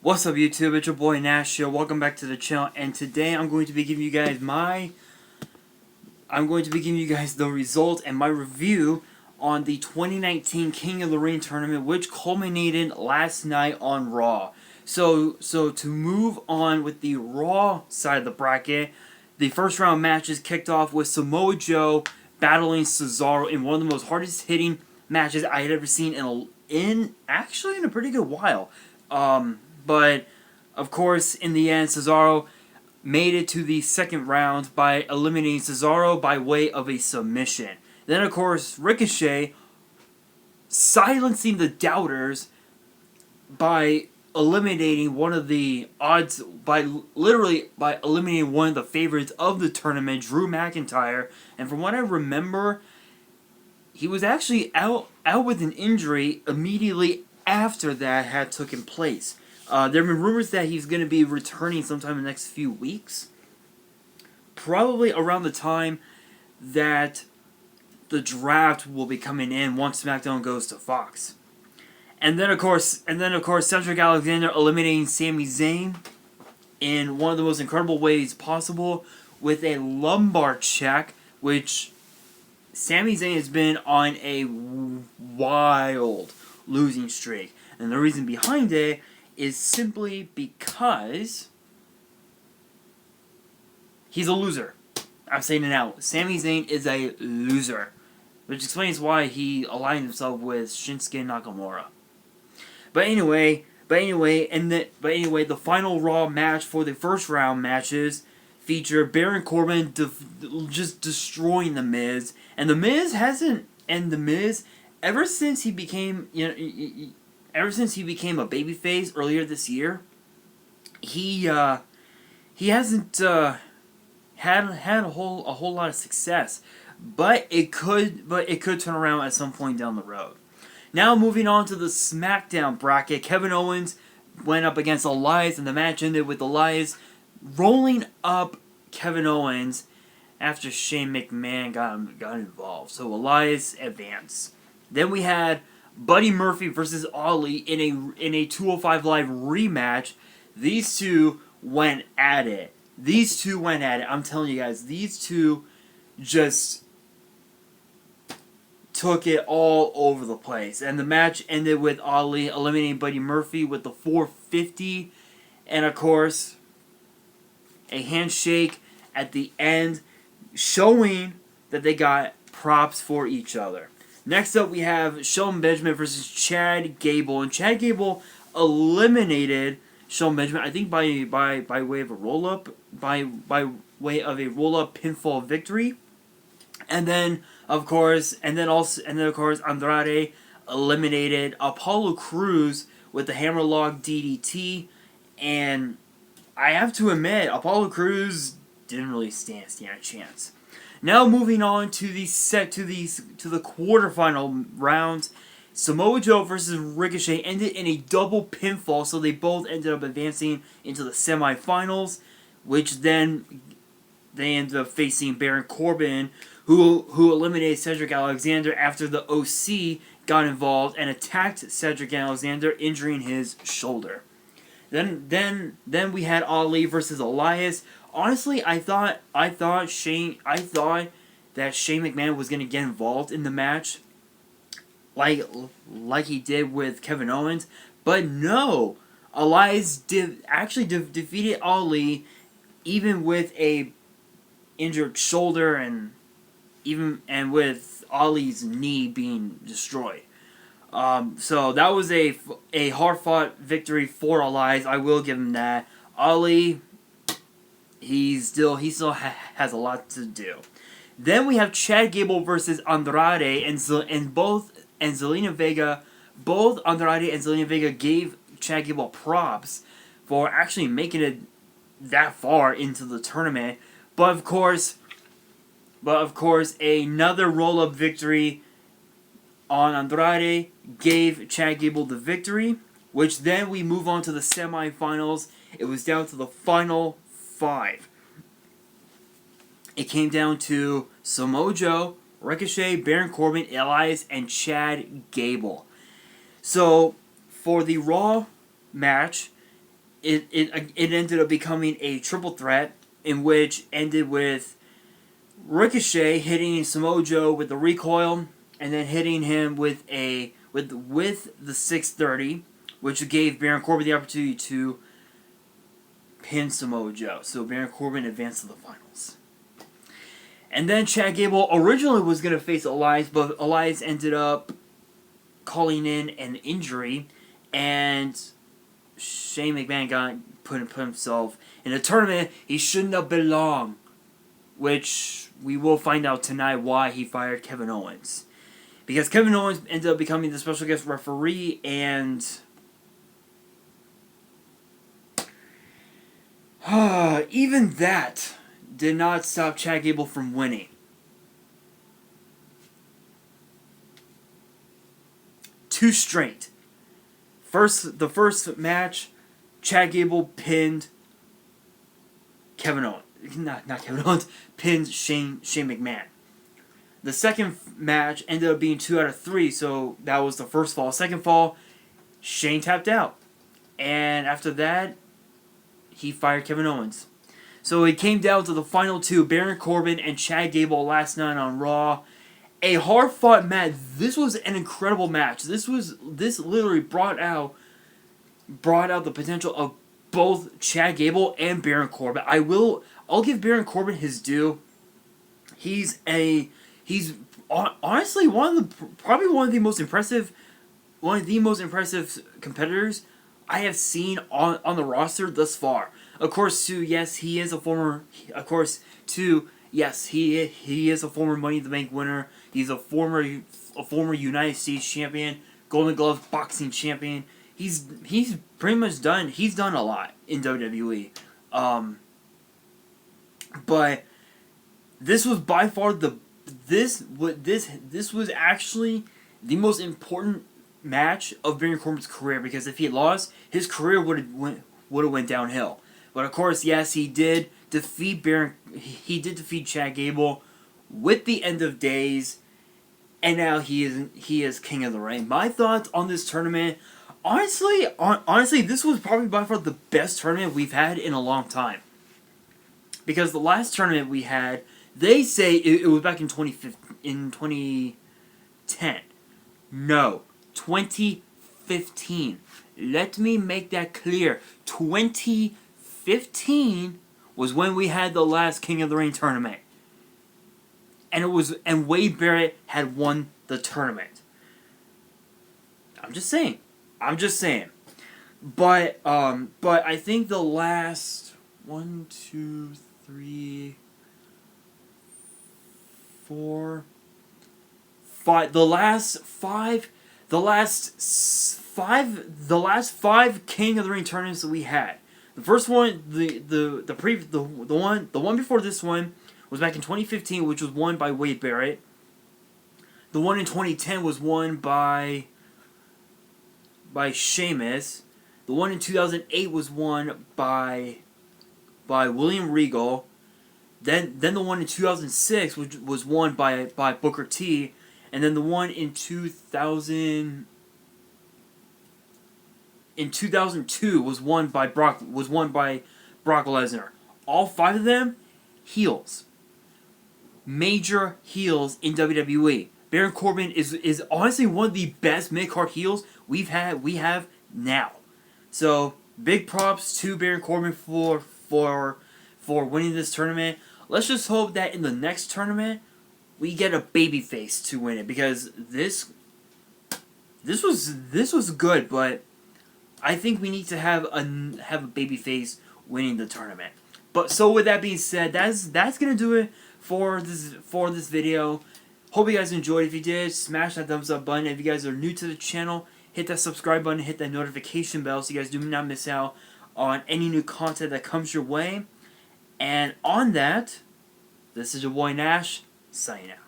What's up YouTube, it's your boy Nash here, welcome back to the channel, and today I'm going to be giving you guys the result and my review on the 2019 King of the Ring tournament, which culminated last night on Raw. So to move on with the Raw side of the bracket, the first round matches kicked off with Samoa Joe battling Cesaro in one of the most hardest hitting matches I had ever seen in a pretty good while. But, of course, in the end, Cesaro made it to the second round by eliminating Cesaro by way of a submission. Then, of course, Ricochet silencing the doubters by eliminating one of the odds, by eliminating one of the favorites of the tournament, Drew McIntyre. And from what I remember, he was actually out with an injury immediately after that had taken place. There have been rumors that he's going to be returning sometime in the next few weeks. Probably around the time that the draft will be coming in once SmackDown goes to Fox. And then of course, Cedric Alexander eliminating Sami Zayn in one of the most incredible ways possible with a lumbar check, which Sami Zayn has been on a wild losing streak. And the reason behind it is simply because he's a loser. I'm saying it now. Sami Zayn is a loser, which explains why he aligned himself with Shinsuke Nakamura. But anyway, the final Raw match for the first round matches featured Baron Corbin just destroying The Miz, and The Miz ever since he became a babyface earlier this year, he hasn't had a whole lot of success. But it could turn around at some point down the road. Now moving on to the SmackDown bracket, Kevin Owens went up against Elias, and the match ended with Elias rolling up Kevin Owens after Shane McMahon got involved. So Elias advanced. Then we had Buddy Murphy versus Ali in a 205 Live rematch. These two went at it. I'm telling you guys, these two just took it all over the place. And the match ended with Ali eliminating Buddy Murphy with the 450. And of course, a handshake at the end, showing that they got props for each other. Next up, we have Shelton Benjamin versus Chad Gable, and Chad Gable eliminated Shelton Benjamin, I think by way of a roll up, by way of a roll up pinfall victory, and then of course Andrade eliminated Apollo Crews with the hammerlock DDT, and I have to admit, Apollo Crews didn't really stand a chance. Now moving on to the quarterfinal rounds, Samoa Joe versus Ricochet ended in a double pinfall, so they both ended up advancing into the semifinals, which then they ended up facing Baron Corbin, who eliminated Cedric Alexander after the OC got involved and attacked Cedric Alexander, injuring his shoulder. Then we had Ali versus Elias. Honestly, I thought that Shane McMahon was gonna get involved in the match, like he did with Kevin Owens, but no, Elias defeated Ali, even with a injured shoulder and with Ali's knee being destroyed. So that was a hard fought victory for Elias. I will give him that. Ali, he still has a lot to do. Then we have Chad Gable versus Andrade, and Zelina Vega. Both Andrade and Zelina Vega gave Chad Gable props for actually making it that far into the tournament. But of course, another roll-up victory on Andrade gave Chad Gable the victory, which then we move on to the semifinals. It was down to the final 5. It came down to Samoa Joe, Ricochet, Baron Corbin, Elias, and Chad Gable. So, for the Raw match, it ended up becoming a triple threat, in which ended with Ricochet hitting Samoa Joe with the recoil, and then hitting him with the 630, which gave Baron Corbin the opportunity to pin Samoa Joe. So Baron Corbin advanced to the finals. And then Chad Gable originally was going to face Elias, but Elias ended up calling in an injury, and Shane McMahon put himself in a tournament he shouldn't have belonged, which we will find out tonight why he fired Kevin Owens. Because Kevin Owens ended up becoming the special guest referee, and even that did not stop Chad Gable from winning. Two straight. The first match, Chad Gable pinned Kevin Owens. Not Kevin Owens, pinned Shane McMahon. The second match ended up being 2 out of 3, so that was the first fall. Second fall, Shane tapped out. And after that, he fired Kevin Owens. So it came down to the final two, Baron Corbin and Chad Gable last night on Raw. A hard-fought match. This was an incredible match. This literally brought out the potential of both Chad Gable and Baron Corbin. I'll give Baron Corbin his due. He's honestly probably one of the most impressive competitors I have seen on the roster thus far. Of course, he is a former Money in the Bank winner. He's a former United States champion, Golden Glove boxing champion. He's pretty much done. He's done a lot in WWE. But this was by far this was actually the most important match of Baron Corbin's career, because if he had lost, his career would have went downhill. But of course, yes, he did defeat Chad Gable with the End of Days, and now he is King of the Ring. My thoughts on this tournament, honestly, this was probably by far the best tournament we've had in a long time. Because the last tournament we had, they say it was back in 2010. No, 2015. Let me make that clear. 2015 was when we had the last King of the Ring tournament. And Wade Barrett had won the tournament. I'm just saying. But I think the last 1, 2, 3, 4, 5. The last five King of the Ring tournaments that we had. The first one, the one before this one was back in 2015, which was won by Wade Barrett. The one in 2010 was won by Sheamus. The one in 2008 was won by William Regal. Then the one in 2006 was won by Booker T, and then the one in 2002 was won by Brock Lesnar. All 5 of them heels. Major heels in WWE. Baron Corbin is honestly one of the best mid-card heels we have now. So big props to Baron Corbin for winning this tournament. Let's just hope that in the next tournament we get a babyface to win it, because this was good, but I think we need to have a babyface winning the tournament. But so with that being said, that's gonna do it for this video. Hope you guys enjoyed. If you did, smash that thumbs up button. If you guys are new to the channel, hit that subscribe button, hit that notification bell so you guys do not miss out on any new content that comes your way. And on that, this is your boy Nash, signing out.